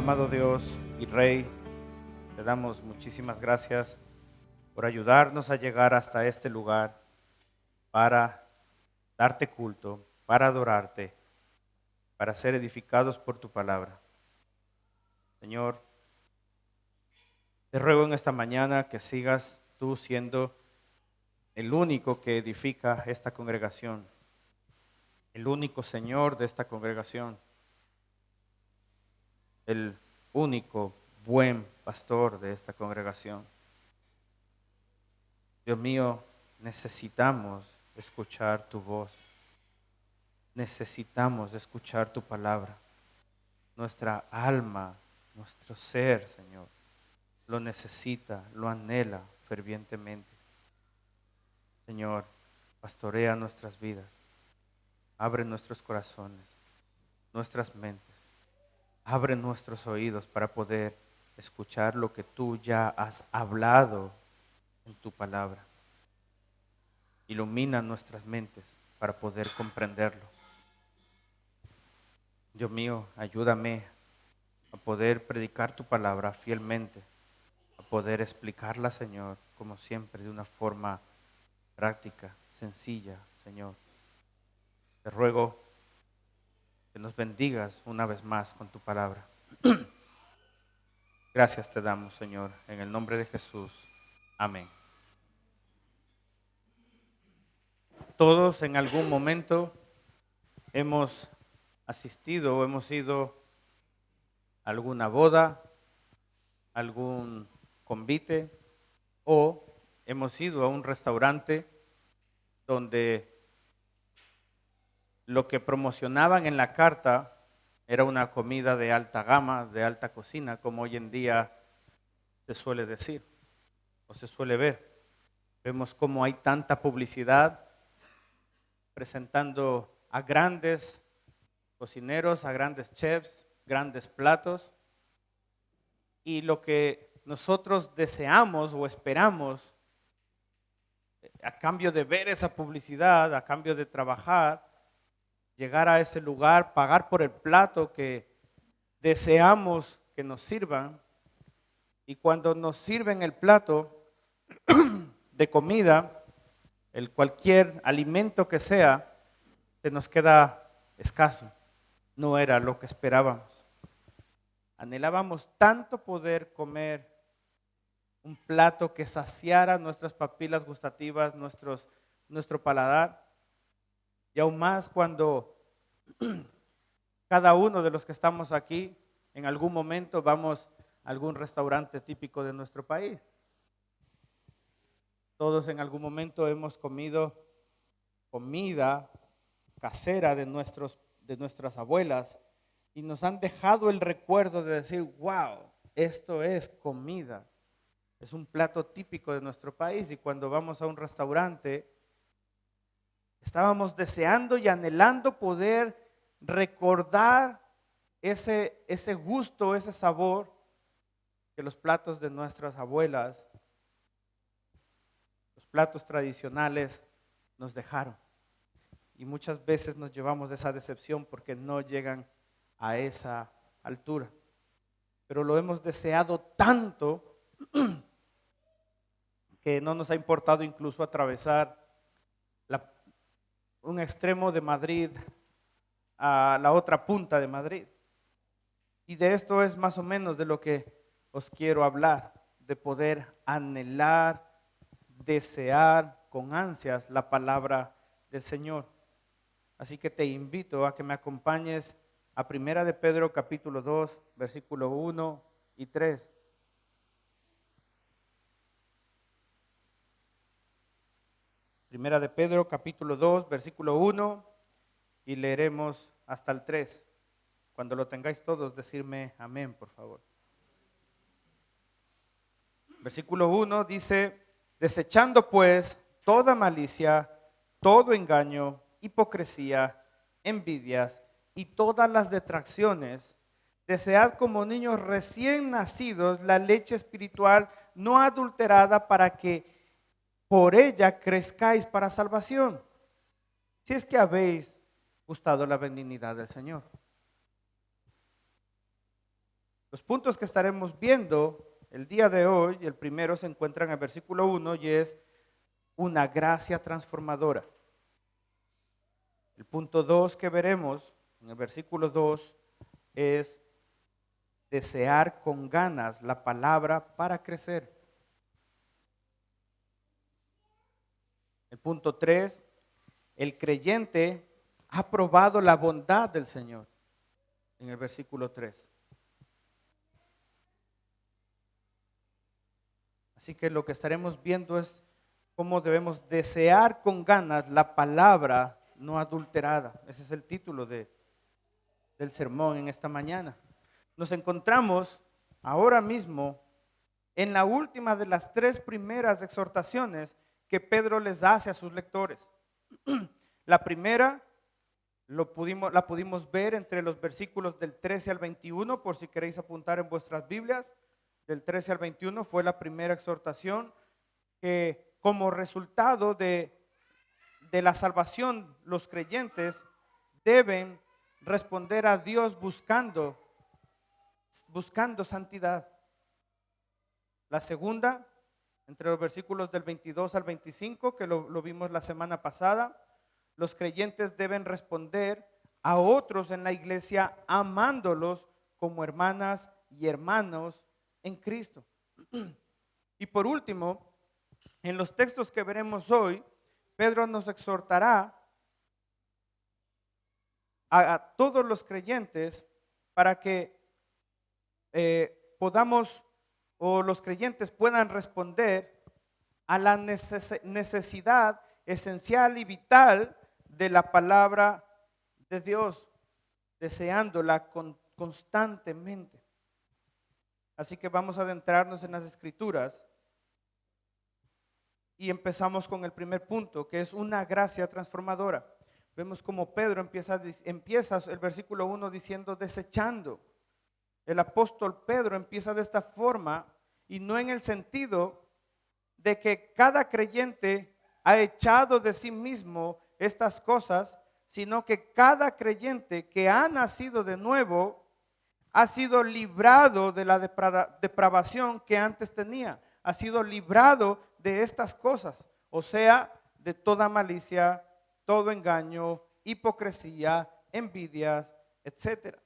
Amado Dios y Rey, te damos muchísimas gracias por ayudarnos a llegar hasta este lugar para darte culto, para adorarte, para ser edificados por tu palabra. Señor, te ruego en esta mañana que sigas tú siendo el único que edifica esta congregación, el único Señor de esta congregación, el único buen pastor de esta congregación. Dios mío, necesitamos escuchar tu voz. Necesitamos escuchar tu palabra. Nuestra alma, nuestro ser, Señor, lo necesita, lo anhela fervientemente. Señor, pastorea nuestras vidas. Abre nuestros corazones, nuestras mentes. Abre nuestros oídos para poder escuchar lo que tú ya has hablado en tu palabra. Ilumina nuestras mentes para poder comprenderlo. Dios mío, ayúdame a poder predicar tu palabra fielmente, a poder explicarla, Señor, como siempre, de una forma práctica, sencilla, Señor. Te ruego que nos bendigas una vez más con tu palabra. Gracias te damos, Señor, en el nombre de Jesús. Amén. Todos en algún momento hemos asistido o hemos ido a alguna boda, algún convite o hemos ido a un restaurante donde lo que promocionaban en la carta era una comida de alta gama, de alta cocina, como hoy en día se suele decir o se suele ver. Vemos cómo hay tanta publicidad presentando a grandes cocineros, a grandes chefs, grandes platos. Y lo que nosotros deseamos o esperamos a cambio de ver esa publicidad, a cambio de trabajar, llegar a ese lugar, pagar por el plato que deseamos que nos sirvan. Y cuando nos sirven el plato de comida, el cualquier alimento que sea, se nos queda escaso. No era lo que esperábamos. Anhelábamos tanto poder comer un plato que saciara nuestras papilas gustativas, nuestro paladar. Y aún más cuando cada uno de los que estamos aquí, en algún momento vamos a algún restaurante típico de nuestro país. Todos en algún momento hemos comido comida casera de nuestras abuelas y nos han dejado el recuerdo de decir, wow, esto es comida. Es un plato típico de nuestro país y cuando vamos a un restaurante, estábamos deseando y anhelando poder recordar ese gusto, ese sabor que los platos de nuestras abuelas, los platos tradicionales nos dejaron. Y muchas veces nos llevamos esa decepción porque no llegan a esa altura. Pero lo hemos deseado tanto que no nos ha importado incluso atravesar un extremo de Madrid a la otra punta de Madrid. Y de esto es más o menos de lo que os quiero hablar, de poder anhelar, desear con ansias la palabra del Señor. Así que te invito a que me acompañes a Primera de Pedro capítulo 2, versículo 1 y 3. Primera de Pedro capítulo 2, versículo 1 y leeremos hasta el 3. Cuando lo tengáis todos, decirme amén, por favor. Versículo 1 dice, desechando pues toda malicia, todo engaño, hipocresía, envidias y todas las detracciones, desead como niños recién nacidos la leche espiritual no adulterada para que por ella crezcáis para salvación, si es que habéis gustado la benignidad del Señor. Los puntos que estaremos viendo el día de hoy, el primero se encuentra en el versículo 1 y es una gracia transformadora. El punto 2 que veremos en el versículo 2 es desear con ganas la palabra para crecer. El punto 3, el creyente ha probado la bondad del Señor en el versículo 3. Así que lo que estaremos viendo es cómo debemos desear con ganas la palabra no adulterada. Ese es el título del sermón en esta mañana. Nos encontramos ahora mismo en la última de las 3 primeras exhortaciones que Pedro les hace a sus lectores. La primera la pudimos ver entre los versículos del 13 al 21, por si queréis apuntar en vuestras Biblias. Del 13 al 21 fue la primera exhortación que como resultado de la salvación, los creyentes deben responder a Dios buscando santidad. La segunda, entre los versículos del 22 al 25, que lo vimos la semana pasada, los creyentes deben responder a otros en la iglesia amándolos como hermanas y hermanos en Cristo. Y por último, en los textos que veremos hoy, Pedro nos exhortará a todos los creyentes para que podamos o los creyentes puedan responder a la necesidad esencial y vital de la palabra de Dios, deseándola constantemente. Así que vamos a adentrarnos en las Escrituras y empezamos con el primer punto, que es una gracia transformadora. Vemos como Pedro empieza el versículo 1 diciendo desechando. El apóstol Pedro empieza de esta forma y no en el sentido de que cada creyente ha echado de sí mismo estas cosas, sino que cada creyente que ha nacido de nuevo ha sido librado de la depravación que antes tenía, ha sido librado de estas cosas, o sea, de toda malicia, todo engaño, hipocresía, envidias, etc.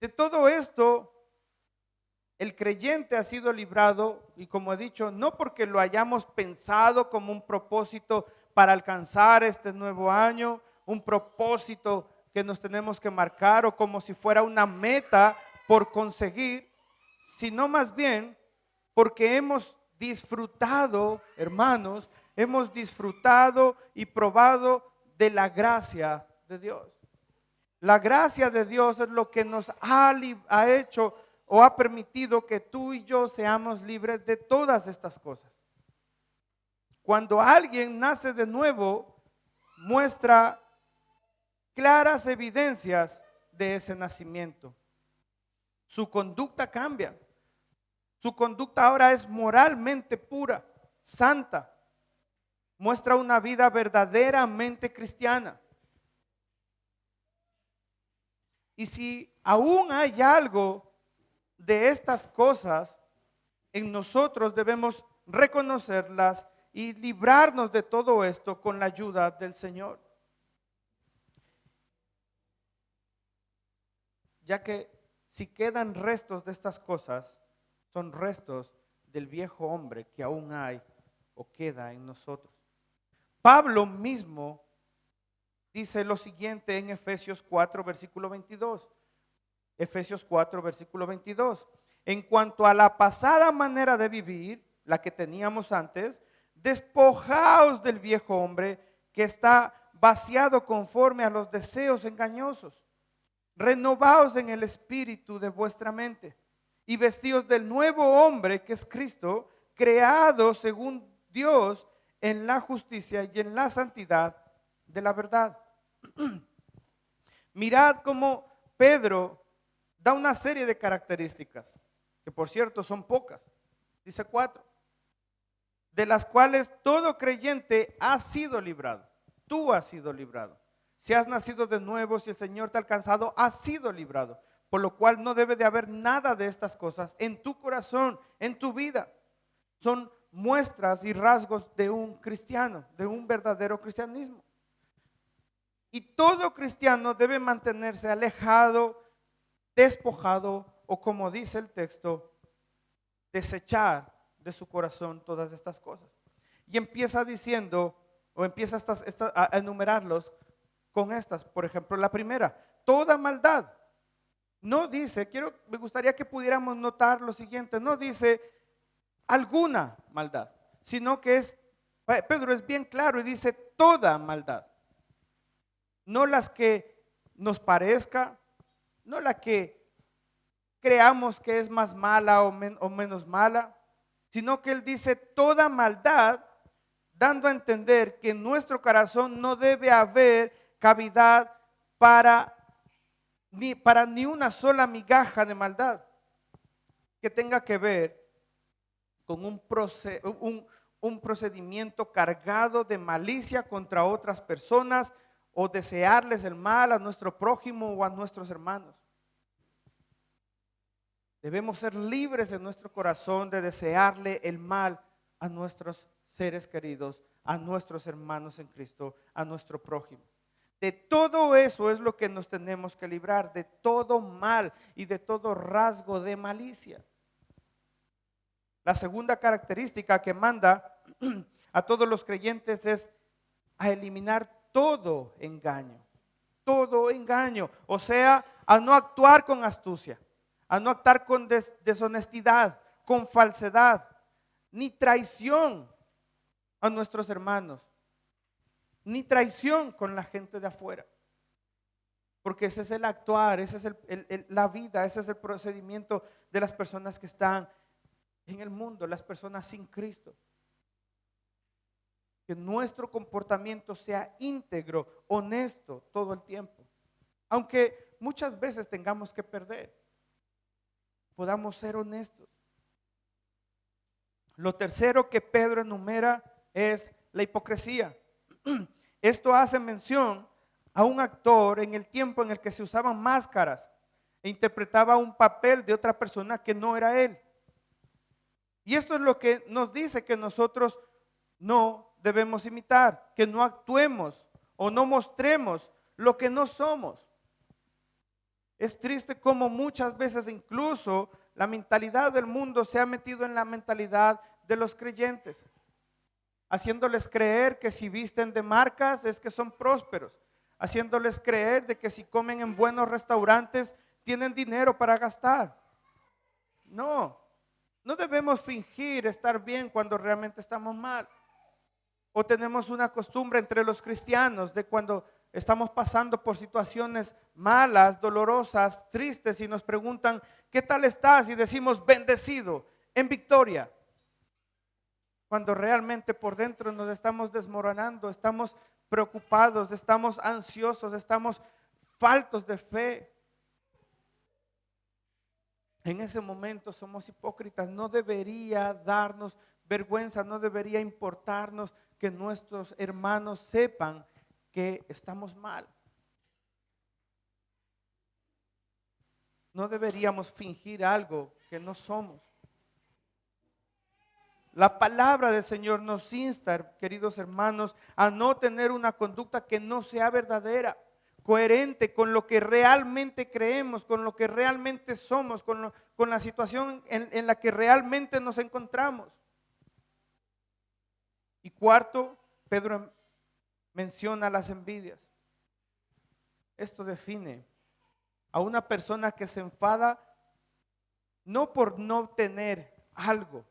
De todo esto, el creyente ha sido librado, y como he dicho, no porque lo hayamos pensado como un propósito para alcanzar este nuevo año, un propósito que nos tenemos que marcar o como si fuera una meta por conseguir, sino más bien porque hemos disfrutado, hermanos, hemos disfrutado y probado de la gracia de Dios. La gracia de Dios es lo que nos ha hecho o ha permitido que tú y yo seamos libres de todas estas cosas. Cuando alguien nace de nuevo, muestra claras evidencias de ese nacimiento. Su conducta cambia. Su conducta ahora es moralmente pura, santa. Muestra una vida verdaderamente cristiana. Y si aún hay algo de estas cosas, en nosotros debemos reconocerlas y librarnos de todo esto con la ayuda del Señor. Ya que si quedan restos de estas cosas, son restos del viejo hombre que aún hay o queda en nosotros. Pablo mismo dice lo siguiente en Efesios 4, versículo 22. Efesios 4, versículo 22. En cuanto a la pasada manera de vivir, la que teníamos antes, despojaos del viejo hombre que está vaciado conforme a los deseos engañosos. Renovaos en el espíritu de vuestra mente y vestíos del nuevo hombre que es Cristo, creado según Dios en la justicia y en la santidad de la verdad. Mirad cómo Pedro da una serie de características, que por cierto son pocas, dice 4, de las cuales todo creyente ha sido librado. Tú has sido librado. Si has nacido de nuevo, si el Señor te ha alcanzado, has sido librado. por lo cual no debe de haber nada de estas cosas en tu corazón, en tu vida. Son muestras y rasgos de un cristiano, de un verdadero cristianismo. Y todo cristiano debe mantenerse alejado, despojado o, como dice el texto, desechar de su corazón todas estas cosas. Y empieza diciendo, o empieza a enumerarlos con estas. Por ejemplo, la primera, toda maldad. No dice, me gustaría que pudiéramos notar lo siguiente, no dice alguna maldad, sino que Pedro es bien claro y dice toda maldad. No las que nos parezca, no la que creamos que es más mala o menos mala, sino que él dice toda maldad, dando a entender que en nuestro corazón no debe haber cavidad para ni una sola migaja de maldad que tenga que ver con un procedimiento cargado de malicia contra otras personas o desearles el mal a nuestro prójimo o a nuestros hermanos. Debemos ser libres en nuestro corazón de desearle el mal a nuestros seres queridos, a nuestros hermanos en Cristo, a nuestro prójimo. De todo eso es lo que nos tenemos que librar, de todo mal y de todo rasgo de malicia. La segunda característica que manda a todos los creyentes es a eliminar todo engaño, o sea, a no actuar con astucia, a no actuar con deshonestidad, con falsedad, ni traición a nuestros hermanos, ni traición con la gente de afuera. Porque ese es el actuar, ese es la vida, ese es el procedimiento de las personas que están en el mundo, las personas sin Cristo. Que nuestro comportamiento sea íntegro, honesto todo el tiempo. Aunque muchas veces tengamos que perder, podamos ser honestos. Lo tercero que Pedro enumera es la hipocresía. Esto hace mención a un actor en el tiempo en el que se usaban máscaras e interpretaba un papel de otra persona que no era él. Y esto es lo que nos dice que nosotros no debemos imitar, que no actuemos o no mostremos lo que no somos. Es triste como muchas veces incluso la mentalidad del mundo se ha metido en la mentalidad de los creyentes, haciéndoles creer que si visten de marcas es que son prósperos, haciéndoles creer de que si comen en buenos restaurantes tienen dinero para gastar. No debemos fingir estar bien cuando realmente estamos mal. O tenemos una costumbre entre los cristianos de cuando estamos pasando por situaciones malas, dolorosas, tristes y nos preguntan, ¿qué tal estás? Y decimos, bendecido, en victoria. Cuando realmente por dentro nos estamos desmoronando, estamos preocupados, estamos ansiosos, estamos faltos de fe. En ese momento somos hipócritas. No debería darnos vergüenza, no debería importarnos que nuestros hermanos sepan que estamos mal. No deberíamos fingir algo que no somos. La palabra del Señor nos insta, queridos hermanos, a no tener una conducta que no sea verdadera, coherente con lo que realmente creemos, con lo que realmente somos, con la situación en la que realmente nos encontramos. Y cuarto, Pedro menciona las envidias. Esto define a una persona que se enfada no por no tener algo,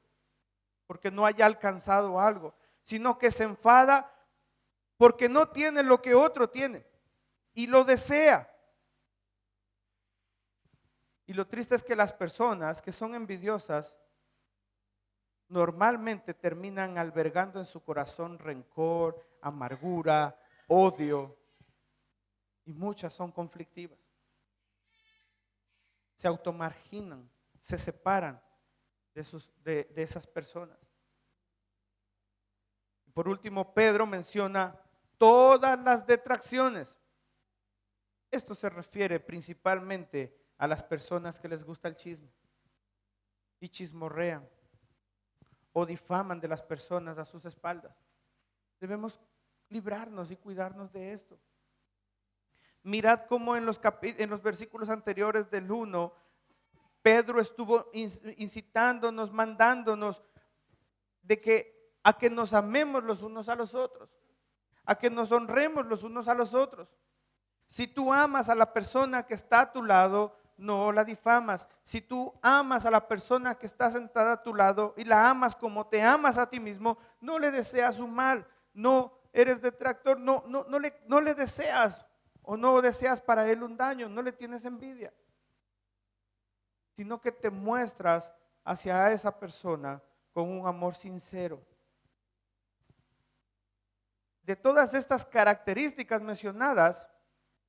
porque no haya alcanzado algo, sino que se enfada porque no tiene lo que otro tiene y lo desea. Y lo triste es que las personas que son envidiosas normalmente terminan albergando en su corazón rencor, amargura, odio, y muchas son conflictivas. Se automarginan, se separan de esas personas. Por último, Pedro menciona todas las detracciones. Esto se refiere principalmente a las personas que les gusta el chisme y chismorrean o difaman de las personas a sus espaldas. Debemos librarnos y cuidarnos de esto. Mirad cómo en los versículos anteriores del 1, Pedro estuvo incitándonos, mandándonos a que nos amemos los unos a los otros, a que nos honremos los unos a los otros. Si tú amas a la persona que está a tu lado, no la difamas. Si tú amas a la persona que está sentada a tu lado y la amas como te amas a ti mismo, no le deseas un mal, no eres detractor, no le deseas o no deseas para él un daño, no le tienes envidia, sino que te muestras hacia esa persona con un amor sincero. De todas estas características mencionadas,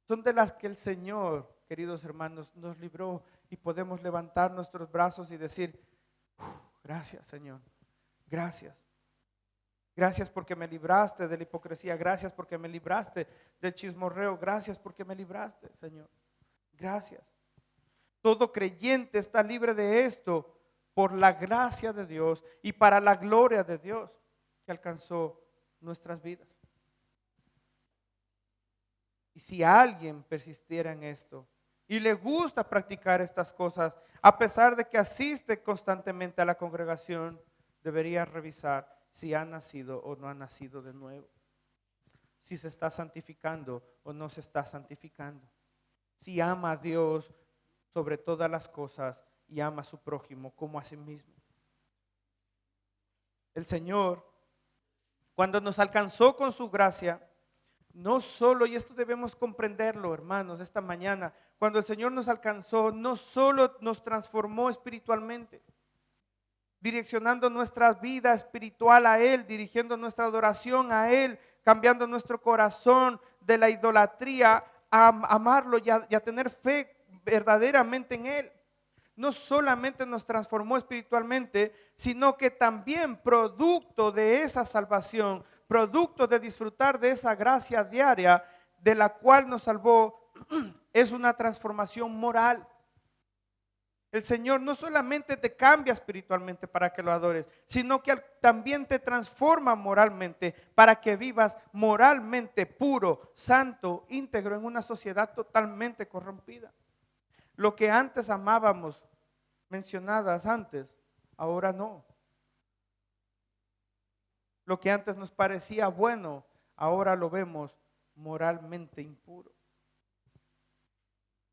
son de las que el Señor, queridos hermanos, nos libró y podemos levantar nuestros brazos y decir, gracias Señor, gracias. Gracias porque me libraste de la hipocresía, gracias porque me libraste del chismorreo, gracias porque me libraste, Señor. Gracias. Todo creyente está libre de esto por la gracia de Dios y para la gloria de Dios que alcanzó nuestras vidas. Y si alguien persistiera en esto y le gusta practicar estas cosas, a pesar de que asiste constantemente a la congregación, debería revisar si ha nacido o no ha nacido de nuevo, si se está santificando o no se está santificando, si ama a Dios sobre todas las cosas y ama a su prójimo como a sí mismo. El Señor, cuando nos alcanzó con su gracia, no solo, y esto debemos comprenderlo, hermanos, esta mañana, cuando el Señor nos alcanzó, no solo nos transformó espiritualmente, direccionando nuestra vida espiritual a Él, dirigiendo nuestra adoración a Él, cambiando nuestro corazón de la idolatría a amarlo y a tener fe verdaderamente en Él. No solamente nos transformó espiritualmente, sino que también producto de esa salvación, producto de disfrutar de esa gracia diaria de la cual nos salvó, es una transformación moral. El Señor no solamente te cambia espiritualmente para que lo adores, sino que también te transforma moralmente para que vivas moralmente puro, santo, íntegro en una sociedad totalmente corrompida. Lo que antes amábamos, mencionadas antes, ahora no. Lo que antes nos parecía bueno, ahora lo vemos moralmente impuro.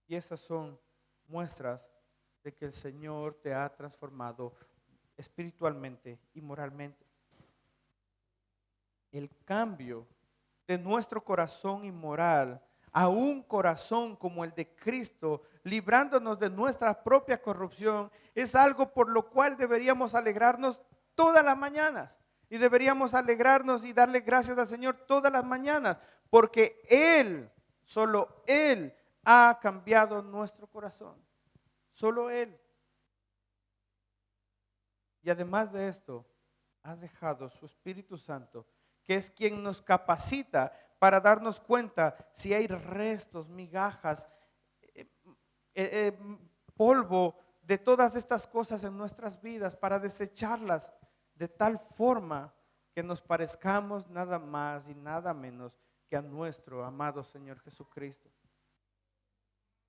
Y esas son muestras de que el Señor te ha transformado espiritualmente y moralmente. El cambio de nuestro corazón inmoral a un corazón como el de Cristo, librándonos de nuestra propia corrupción, es algo por lo cual deberíamos alegrarnos todas las mañanas. Y deberíamos alegrarnos y darle gracias al Señor todas las mañanas, porque Él, solo Él, ha cambiado nuestro corazón. Solo Él. Y además de esto, ha dejado su Espíritu Santo, que es quien nos capacita para darnos cuenta si hay restos, migajas, polvo de todas estas cosas en nuestras vidas, para desecharlas de tal forma que nos parezcamos nada más y nada menos que a nuestro amado Señor Jesucristo.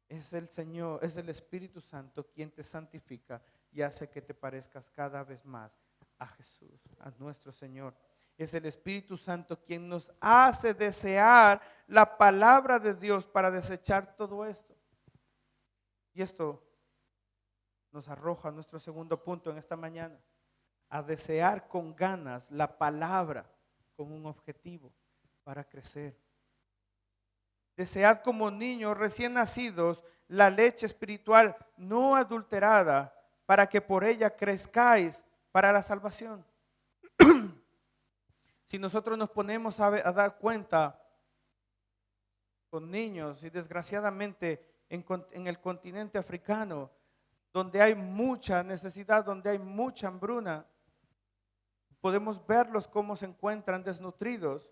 Es el Señor, es el Espíritu Santo quien te santifica y hace que te parezcas cada vez más a Jesús, a nuestro Señor. Es el Espíritu Santo quien nos hace desear la palabra de Dios para desechar todo esto. Y esto nos arroja a nuestro segundo punto en esta mañana, a desear con ganas la palabra con un objetivo para crecer. Desead como niños recién nacidos la leche espiritual no adulterada, para que por ella crezcáis para la salvación. Si nosotros nos ponemos a dar cuenta con niños, y desgraciadamente en el continente africano, donde hay mucha necesidad, donde hay mucha hambruna, podemos verlos cómo se encuentran desnutridos.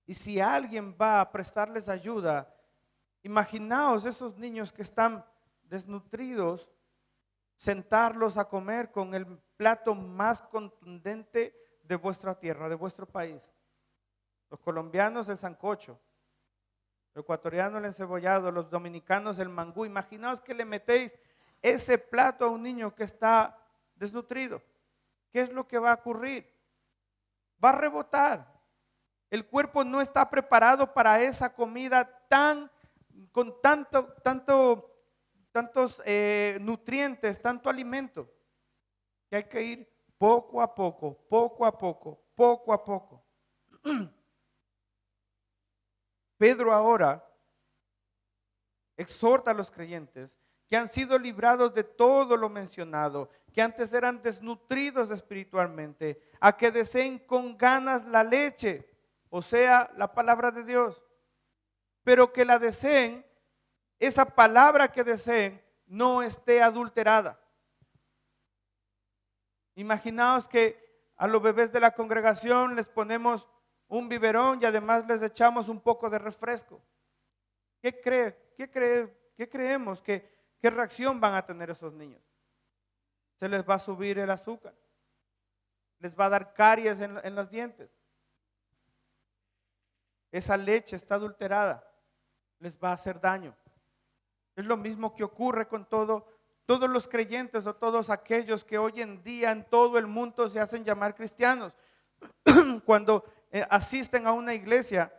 Y si alguien va a prestarles ayuda, imaginaos esos niños que están desnutridos, sentarlos a comer con el plato más contundente de vuestra tierra, de vuestro país. Los colombianos el sancocho, los ecuatorianos el encebollado, los dominicanos el mangú. Imaginaos que le metéis ese plato a un niño que está desnutrido. ¿Qué es lo que va a ocurrir? Va a rebotar. El cuerpo no está preparado para esa comida con tantos nutrientes, tanto alimento, que hay que ir poco a poco, poco a poco, poco a poco. Pedro ahora exhorta a los creyentes que han sido librados de todo lo mencionado, que antes eran desnutridos espiritualmente, a que deseen con ganas la leche, o sea, la palabra de Dios, pero que la deseen, esa palabra que deseen, no esté adulterada. Imaginaos que a los bebés de la congregación les ponemos un biberón y además les echamos un poco de refresco. ¿Qué creemos? ¿Qué reacción van a tener esos niños? Se les va a subir el azúcar, les va a dar caries en los dientes. Esa leche está adulterada, les va a hacer daño. Es lo mismo que ocurre con todos los creyentes o todos aquellos que hoy en día en todo el mundo se hacen llamar cristianos. Cuando asisten a una iglesia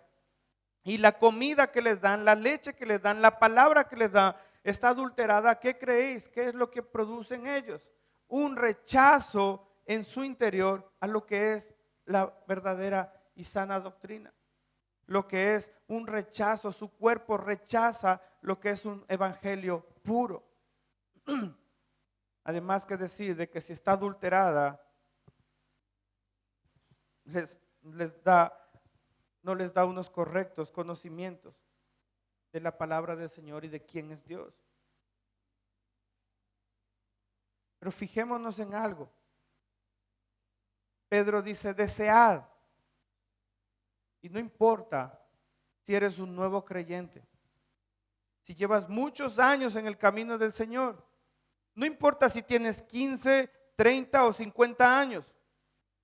y la comida que les dan, la leche que les dan, la palabra que les dan está adulterada, ¿qué creéis? ¿Qué es lo que producen ellos? Un rechazo en su interior a lo que es la verdadera y sana doctrina. Lo que es un rechazo, su cuerpo rechaza lo que es un evangelio puro. Además que decir de que si está adulterada, no les da unos correctos conocimientos de la palabra del Señor y de quién es Dios. Pero fijémonos en algo. Pedro dice, desead. Y no importa si eres un nuevo creyente, si llevas muchos años en el camino del Señor, no importa si tienes 15, 30 o 50 años.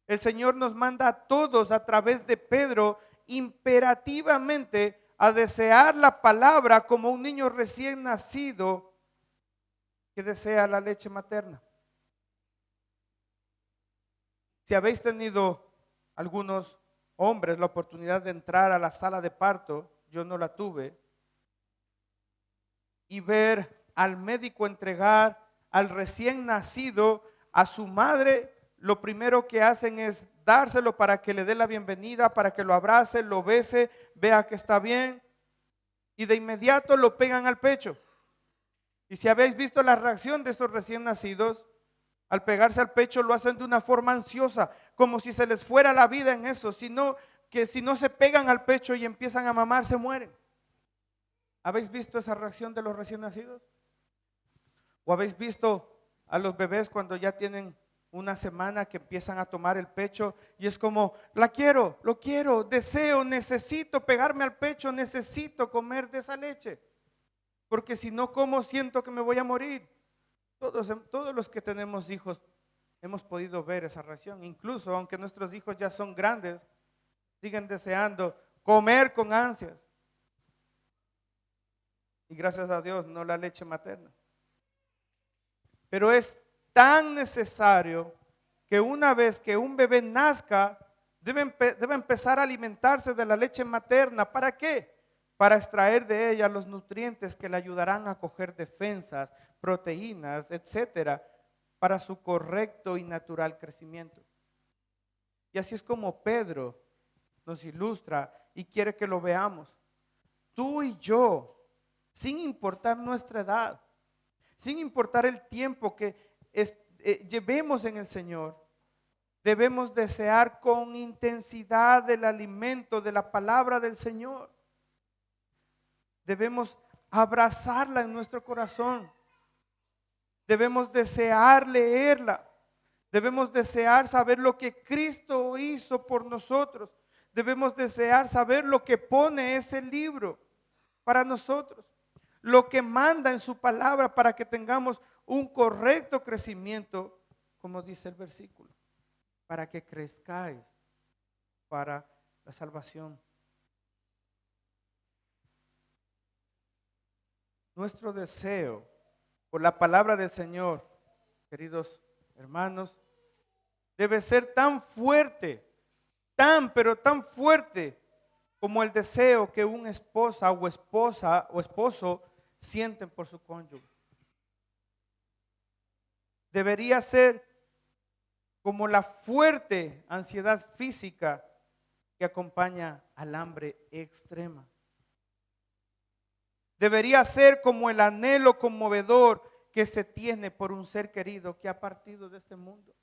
El Señor nos manda a todos a través de Pedro imperativamente a desear la palabra como un niño recién nacido que desea la leche materna. Si habéis tenido algunos hombres la oportunidad de entrar a la sala de parto, yo no la tuve, y ver al médico entregar al recién nacido a su madre, lo primero que hacen es dárselo para que le dé la bienvenida, para que lo abrace, lo bese, vea que está bien, y de inmediato lo pegan al pecho. Y si habéis visto la reacción de esos recién nacidos, al pegarse al pecho lo hacen de una forma ansiosa, como si se les fuera la vida en eso, sino que si no se pegan al pecho y empiezan a mamar, se mueren. ¿Habéis visto esa reacción de los recién nacidos? ¿O habéis visto a los bebés cuando ya tienen una semana que empiezan a tomar el pecho y es como, la quiero, lo quiero, deseo, necesito pegarme al pecho, necesito comer de esa leche? Porque si no como, siento que me voy a morir. Todos los que tenemos hijos hemos podido ver esa reacción. Incluso aunque nuestros hijos ya son grandes, siguen deseando comer con ansias. Y gracias a Dios, no la leche materna. Pero es tan necesario que una vez que un bebé nazca, debe empezar a alimentarse de la leche materna. ¿Para qué? Para extraer de ella los nutrientes que le ayudarán a coger defensas, proteínas, etcétera, para su correcto y natural crecimiento. Y así es como Pedro nos ilustra y quiere que lo veamos. Tú y yo, sin importar nuestra edad, sin importar el tiempo que llevemos en el Señor, debemos desear con intensidad el alimento de la palabra del Señor. Debemos abrazarla en nuestro corazón. Debemos desear leerla. Debemos desear saber lo que Cristo hizo por nosotros. Debemos desear saber lo que pone ese libro para nosotros. lo que manda en su palabra para que tengamos un correcto crecimiento, como dice el versículo, para que crezcáis para la salvación. Nuestro deseo por la palabra del Señor, queridos hermanos, debe ser tan fuerte, pero tan fuerte como el deseo que una esposa o esposo sienten por su cónyuge. Debería ser como la fuerte ansiedad física que acompaña al hambre extrema. Debería ser como el anhelo conmovedor que se tiene por un ser querido que ha partido de este mundo.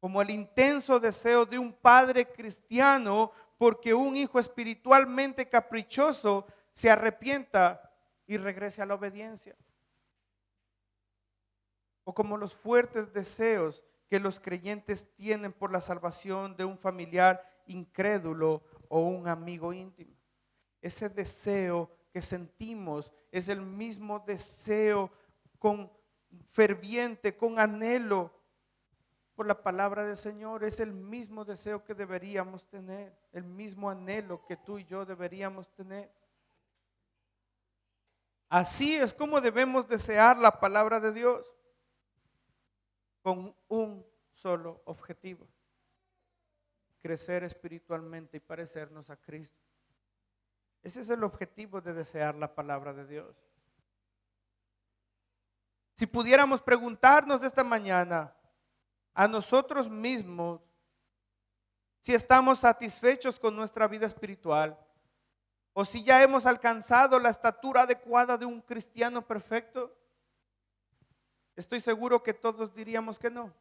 Como el intenso deseo de un padre cristiano porque un hijo espiritualmente caprichoso se arrepienta y regrese a la obediencia. O como los fuertes deseos que los creyentes tienen por la salvación de un familiar incrédulo o un amigo íntimo. Ese deseo que sentimos es el mismo deseo con ferviente, con anhelo por la palabra del Señor. Es el mismo deseo que deberíamos tener, el mismo anhelo que tú y yo deberíamos tener. Así es como debemos desear la palabra de Dios, con un solo objetivo: crecer espiritualmente y parecernos a Cristo. Ese es el objetivo de desear la palabra de Dios. Si pudiéramos preguntarnos esta mañana a nosotros mismos si estamos satisfechos con nuestra vida espiritual o si ya hemos alcanzado la estatura adecuada de un cristiano perfecto, estoy seguro que todos diríamos que no.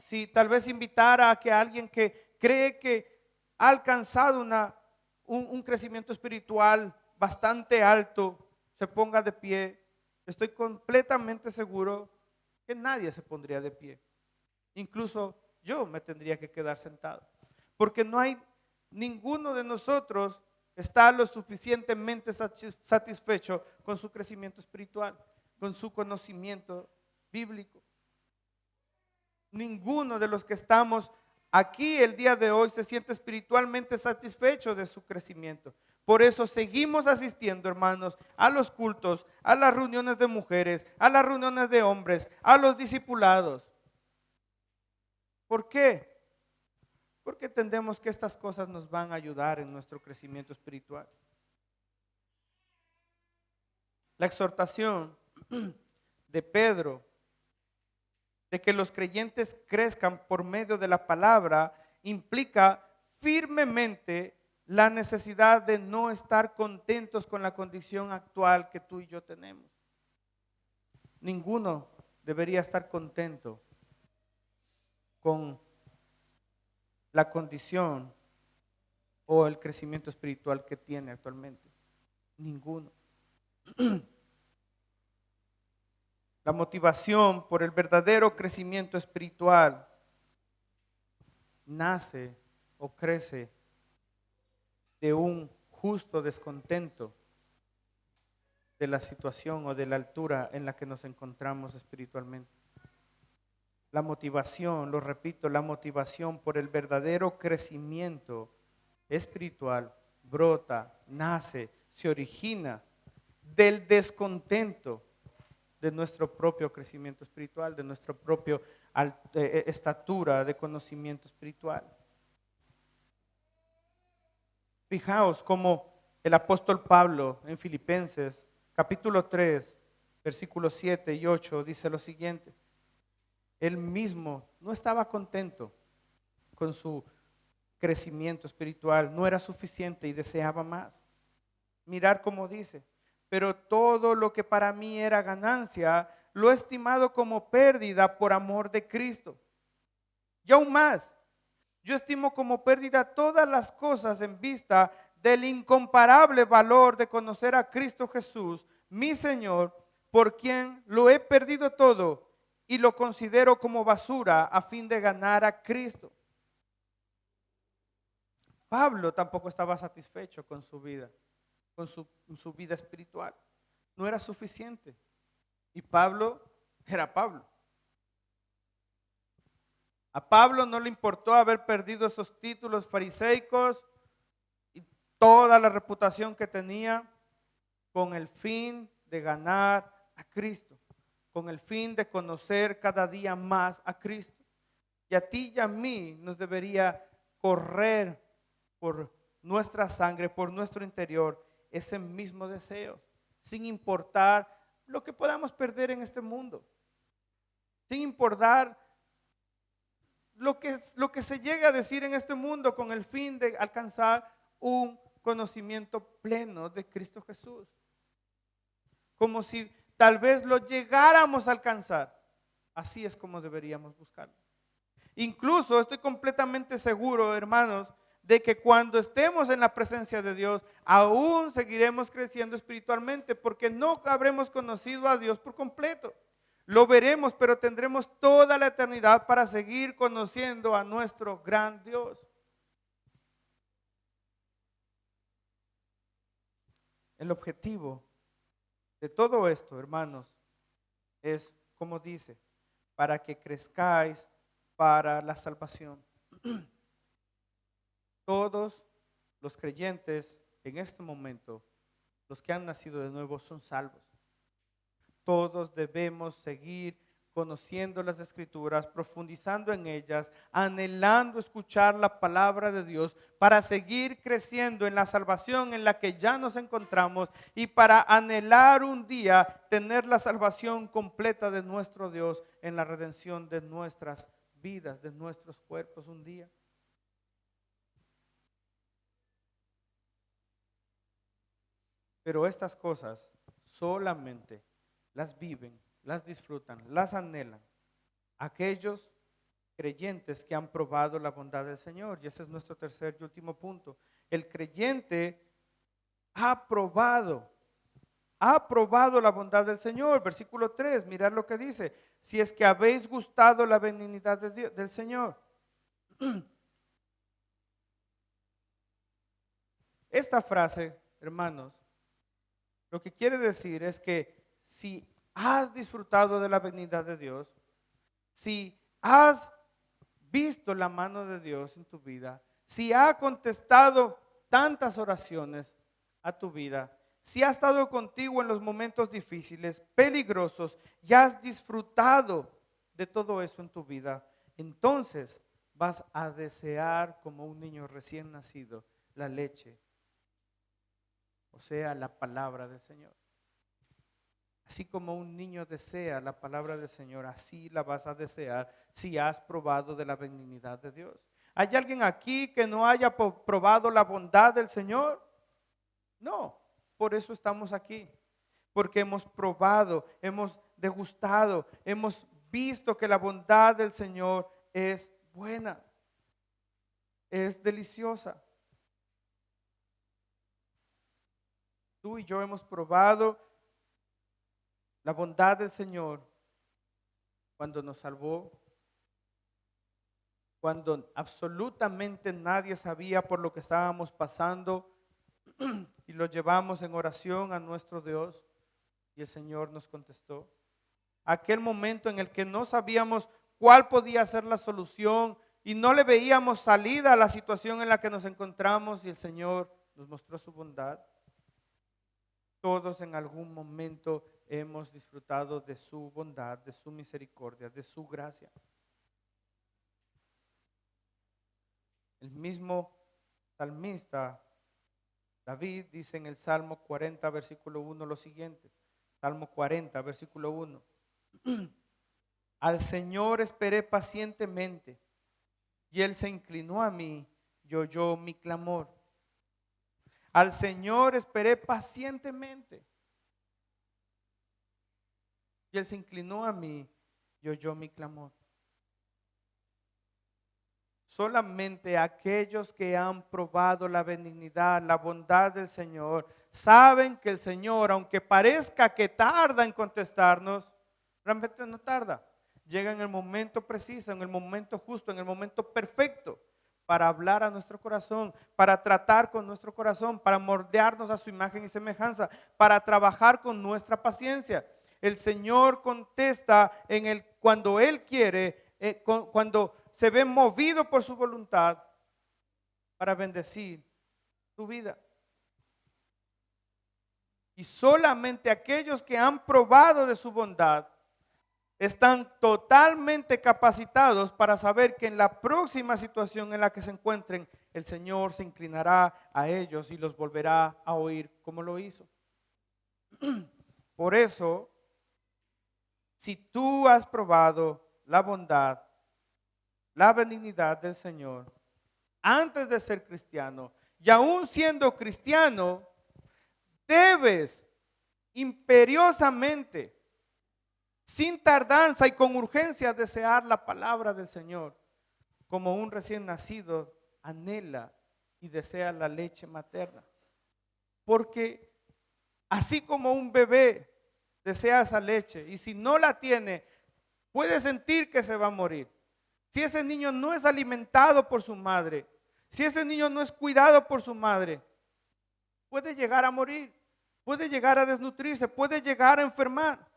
Si tal vez invitara a que alguien que cree que ha alcanzado un crecimiento espiritual bastante alto se ponga de pie, estoy completamente seguro que nadie se pondría de pie. Incluso yo me tendría que quedar sentado, porque no hay ninguno de nosotros está lo suficientemente satisfecho con su crecimiento espiritual, con su conocimiento bíblico. Ninguno de los que estamos aquí el día de hoy se siente espiritualmente satisfecho de su crecimiento. Por eso seguimos asistiendo, hermanos, a los cultos, a las reuniones de mujeres, a las reuniones de hombres, a los discipulados. ¿Por qué? Porque entendemos que estas cosas nos van a ayudar en nuestro crecimiento espiritual. La exhortación de Pedro de que los creyentes crezcan por medio de la palabra implica firmemente la necesidad de no estar contentos con la condición actual que tú y yo tenemos. Ninguno debería estar contento con la condición o el crecimiento espiritual que tiene actualmente. Ninguno. La motivación por el verdadero crecimiento espiritual nace o crece de un justo descontento de la situación o de la altura en la que nos encontramos espiritualmente. La motivación, lo repito, la motivación por el verdadero crecimiento espiritual brota, nace, se origina del descontento de nuestro propio crecimiento espiritual, de nuestra propia estatura de conocimiento espiritual. Fijaos cómo el apóstol Pablo en Filipenses capítulo 3, versículos 7 y 8 dice lo siguiente: él mismo no estaba contento con su crecimiento espiritual, no era suficiente y deseaba más. Mirar cómo dice: pero todo lo que para mí era ganancia, lo he estimado como pérdida por amor de Cristo. Y aún más, yo estimo como pérdida todas las cosas en vista del incomparable valor de conocer a Cristo Jesús, mi Señor, por quien lo he perdido todo y lo considero como basura a fin de ganar a Cristo. Pablo tampoco estaba satisfecho con su vida, con su vida espiritual. No era suficiente. Y Pablo era Pablo. A Pablo no le importó haber perdido esos títulos fariseicos y toda la reputación que tenía con el fin de ganar a Cristo, con el fin de conocer cada día más a Cristo. Y a ti y a mí nos debería correr por nuestra sangre, por nuestro interior, ese mismo deseo, sin importar lo que podamos perder en este mundo, sin importar lo que se llega a decir en este mundo con el fin de alcanzar un conocimiento pleno de Cristo Jesús. Como si tal vez lo llegáramos a alcanzar. Así es como deberíamos buscarlo. Incluso estoy completamente seguro, hermanos, de que cuando estemos en la presencia de Dios, aún seguiremos creciendo espiritualmente, porque no habremos conocido a Dios por completo. Lo veremos, pero tendremos toda la eternidad para seguir conociendo a nuestro gran Dios. El objetivo de todo esto, hermanos, es, como dice, para que crezcáis para la salvación. Todos los creyentes en este momento, los que han nacido de nuevo, son salvos. Todos debemos seguir conociendo las Escrituras, profundizando en ellas, anhelando escuchar la palabra de Dios para seguir creciendo en la salvación en la que ya nos encontramos y para anhelar un día tener la salvación completa de nuestro Dios en la redención de nuestras vidas, de nuestros cuerpos un día. Pero estas cosas solamente las viven, las disfrutan, las anhelan aquellos creyentes que han probado la bondad del Señor. Y ese es nuestro tercer y último punto. El creyente ha probado la bondad del Señor. Versículo 3, mirad lo que dice. Si es que habéis gustado la benignidad de Dios, del Señor. Esta frase, hermanos, lo que quiere decir es que si has disfrutado de la benignidad de Dios, si has visto la mano de Dios en tu vida, si ha contestado tantas oraciones a tu vida, si ha estado contigo en los momentos difíciles, peligrosos, y has disfrutado de todo eso en tu vida, entonces vas a desear como un niño recién nacido la leche, o sea, la palabra del Señor. Así como un niño desea la palabra del Señor, así la vas a desear si has probado de la benignidad de Dios. ¿Hay alguien aquí que no haya probado la bondad del Señor? No, por eso estamos aquí. Porque hemos probado, hemos degustado, hemos visto que la bondad del Señor es buena, es deliciosa. Tú y yo hemos probado la bondad del Señor cuando nos salvó, cuando absolutamente nadie sabía por lo que estábamos pasando y lo llevamos en oración a nuestro Dios y el Señor nos contestó. Aquel momento en el que no sabíamos cuál podía ser la solución y no le veíamos salida a la situación en la que nos encontramos y el Señor nos mostró su bondad. Todos en algún momento hemos disfrutado de su bondad, de su misericordia, de su gracia. El mismo salmista David dice en el Salmo 40, versículo 1 lo siguiente. Salmo 40, versículo 1. Al Señor esperé pacientemente y Él se inclinó a mí y oyó mi clamor. Al Señor esperé pacientemente y Él se inclinó a mí y oyó mi clamor. Solamente aquellos que han probado la benignidad, la bondad del Señor, saben que el Señor, aunque parezca que tarda en contestarnos, realmente no tarda. Llega en el momento preciso, en el momento justo, en el momento perfecto, para hablar a nuestro corazón, para tratar con nuestro corazón, para moldearnos a su imagen y semejanza, para trabajar con nuestra paciencia. El Señor contesta cuando Él quiere, cuando se ve movido por su voluntad para bendecir tu vida. Y solamente aquellos que han probado de su bondad están totalmente capacitados para saber que en la próxima situación en la que se encuentren, el Señor se inclinará a ellos y los volverá a oír como lo hizo. Por eso, si tú has probado la bondad, la benignidad del Señor antes de ser cristiano, y aún siendo cristiano, debes imperiosamente, sin tardanza y con urgencia, desear la palabra del Señor, como un recién nacido anhela y desea la leche materna. Porque así como un bebé desea esa leche y si no la tiene, puede sentir que se va a morir. Si ese niño no es alimentado por su madre, si ese niño no es cuidado por su madre, puede llegar a morir, puede llegar a desnutrirse, puede llegar a enfermar.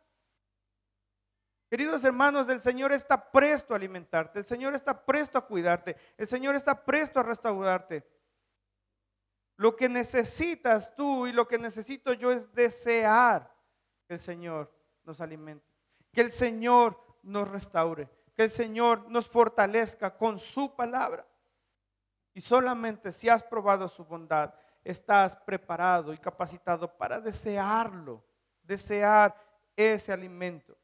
Queridos hermanos, el Señor está presto a alimentarte, el Señor está presto a cuidarte, el Señor está presto a restaurarte. Lo que necesitas tú y lo que necesito yo es desear que el Señor nos alimente, que el Señor nos restaure, que el Señor nos fortalezca con su palabra. Y solamente si has probado su bondad, estás preparado y capacitado para desearlo, desear ese alimento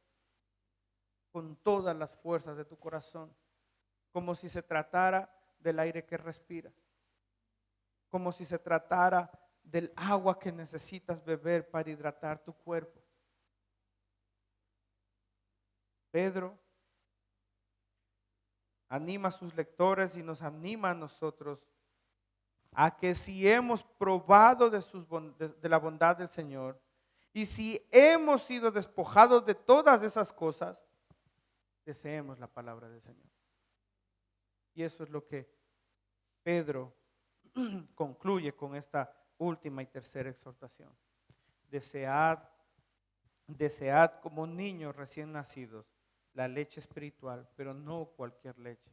con todas las fuerzas de tu corazón, como si se tratara del aire que respiras, como si se tratara del agua que necesitas beber para hidratar tu cuerpo. Pedro anima a sus lectores y nos anima a nosotros a que si hemos probado de la bondad del Señor y si hemos sido despojados de todas esas cosas, deseemos la palabra del Señor. Y eso es lo que Pedro concluye con esta última y tercera exhortación. Desead como niños recién nacidos la leche espiritual, pero no cualquier leche.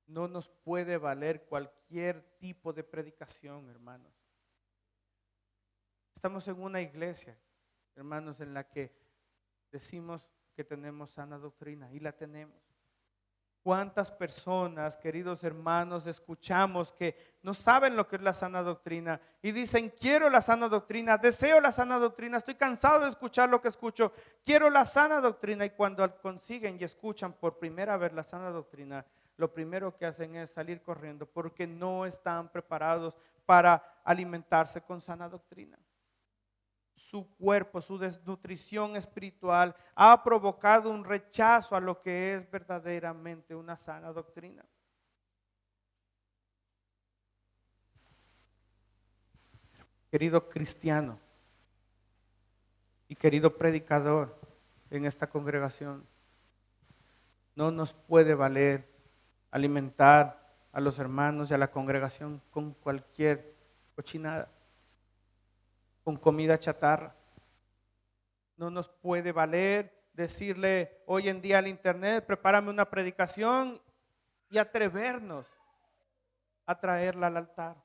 No nos puede valer cualquier tipo de predicación, hermanos. Estamos en una iglesia, hermanos, en la que decimos que tenemos sana doctrina y la tenemos. ¿Cuántas personas, queridos hermanos, escuchamos que no saben lo que es la sana doctrina y dicen, quiero la sana doctrina, deseo la sana doctrina, estoy cansado de escuchar lo que escucho, quiero la sana doctrina? Y cuando consiguen y escuchan por primera vez la sana doctrina, lo primero que hacen es salir corriendo porque no están preparados para alimentarse con sana doctrina. Su cuerpo, su desnutrición espiritual ha provocado un rechazo a lo que es verdaderamente una sana doctrina. Querido cristiano y querido predicador en esta congregación, no nos puede valer alimentar a los hermanos y a la congregación con cualquier cochinada, con comida chatarra. No nos puede valer decirle hoy en día al internet, prepárame una predicación y atrevernos a traerla al altar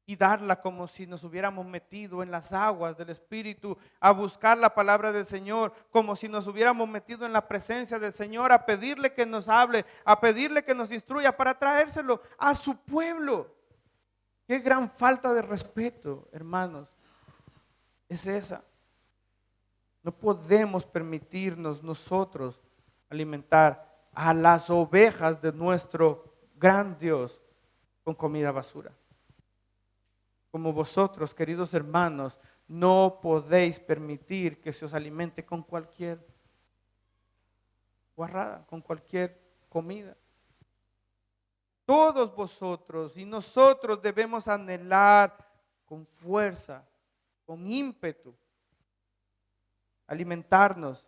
y darla como si nos hubiéramos metido en las aguas del Espíritu a buscar la palabra del Señor, como si nos hubiéramos metido en la presencia del Señor a pedirle que nos hable, a pedirle que nos instruya para traérselo a su pueblo. Qué gran falta de respeto, hermanos, es esa. No podemos permitirnos nosotros alimentar a las ovejas de nuestro gran Dios con comida basura. Como vosotros, queridos hermanos, no podéis permitir que se os alimente con cualquier guarrada, con cualquier comida. Todos vosotros y nosotros debemos anhelar con fuerza, con ímpetu, alimentarnos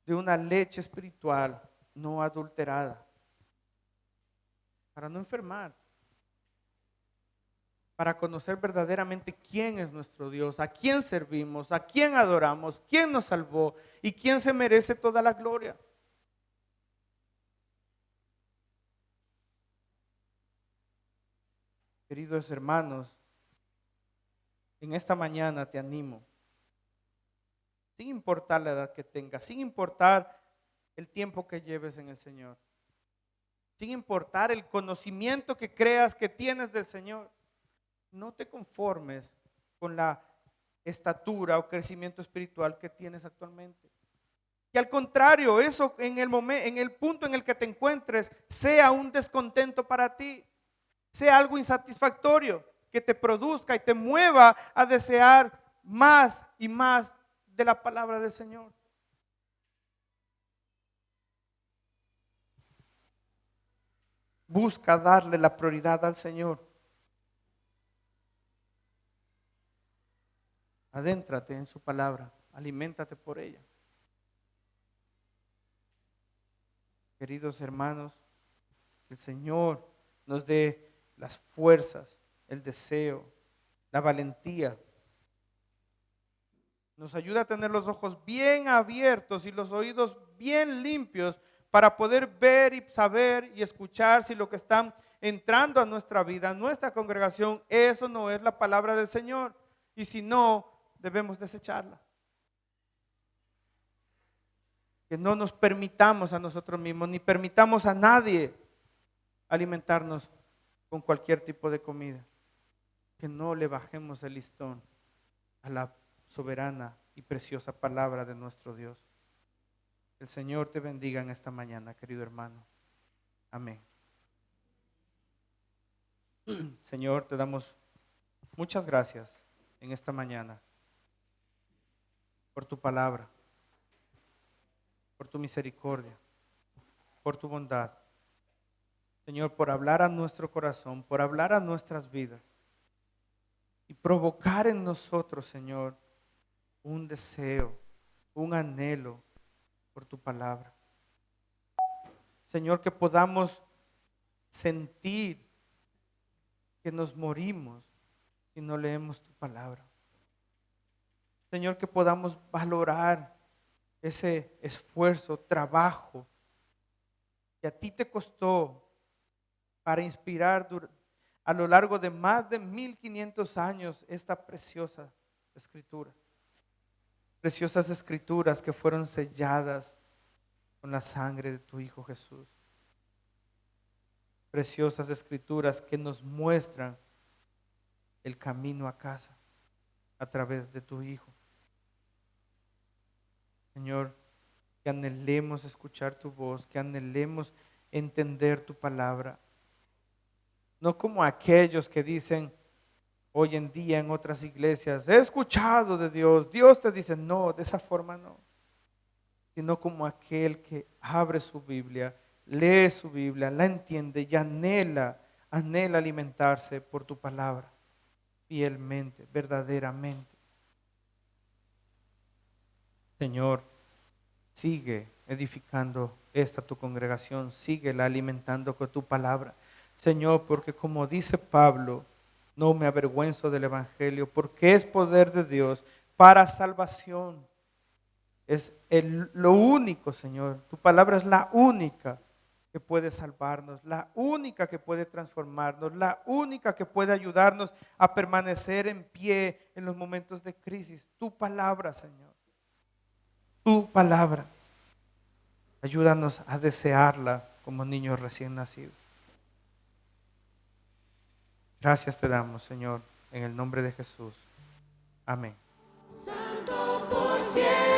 de una leche espiritual no adulterada. para no enfermar, para conocer verdaderamente quién es nuestro Dios, a quién servimos, a quién adoramos, quién nos salvó y quién se merece toda la gloria. Queridos hermanos, en esta mañana te animo, sin importar la edad que tengas, sin importar el tiempo que lleves en el Señor, sin importar el conocimiento que creas que tienes del Señor, no te conformes con la estatura o crecimiento espiritual que tienes actualmente. Que al contrario, eso en el punto en el que te encuentres sea un descontento para ti, sea algo insatisfactorio que te produzca y te mueva a desear más y más de la palabra del Señor. Busca darle la prioridad al Señor. Adéntrate en su palabra, aliméntate por ella. Queridos hermanos, que el Señor nos dé las fuerzas, el deseo, la valentía. Nos ayuda a tener los ojos bien abiertos y los oídos bien limpios para poder ver y saber y escuchar si lo que están entrando a nuestra vida, a nuestra congregación, eso no es la palabra del Señor. Y si no, debemos desecharla. Que no nos permitamos a nosotros mismos, ni permitamos a nadie alimentarnos con cualquier tipo de comida. Que no le bajemos el listón a la soberana y preciosa palabra de nuestro Dios. El Señor te bendiga en esta mañana, querido hermano. Amén. Señor, te damos muchas gracias en esta mañana por tu palabra, por tu misericordia, por tu bondad. Señor, por hablar a nuestro corazón, por hablar a nuestras vidas y provocar en nosotros, Señor, un deseo, un anhelo por tu palabra. Señor, que podamos sentir que nos morimos si no leemos tu palabra. Señor, que podamos valorar ese esfuerzo, trabajo que a ti te costó para inspirar a lo largo de más de 1500 años esta preciosa escritura. Preciosas escrituras que fueron selladas con la sangre de tu Hijo Jesús. Preciosas escrituras que nos muestran el camino a casa a través de tu Hijo. Señor, que anhelemos escuchar tu voz, que anhelemos entender tu palabra. No como aquellos que dicen hoy en día en otras iglesias, he escuchado de Dios, Dios te dice, no, de esa forma no. Sino como aquel que abre su Biblia, lee su Biblia, la entiende y anhela alimentarse por tu palabra, fielmente, verdaderamente. Señor, sigue edificando esta tu congregación, síguela alimentando con tu palabra. Señor, porque como dice Pablo, no me avergüenzo del evangelio, porque es poder de Dios para salvación. Es lo único, Señor. Tu palabra es la única que puede salvarnos, la única que puede transformarnos, la única que puede ayudarnos a permanecer en pie en los momentos de crisis. Tu palabra, Señor. Tu palabra. Ayúdanos a desearla como niños recién nacidos. Gracias te damos, Señor, en el nombre de Jesús. Amén. Santo por siempre.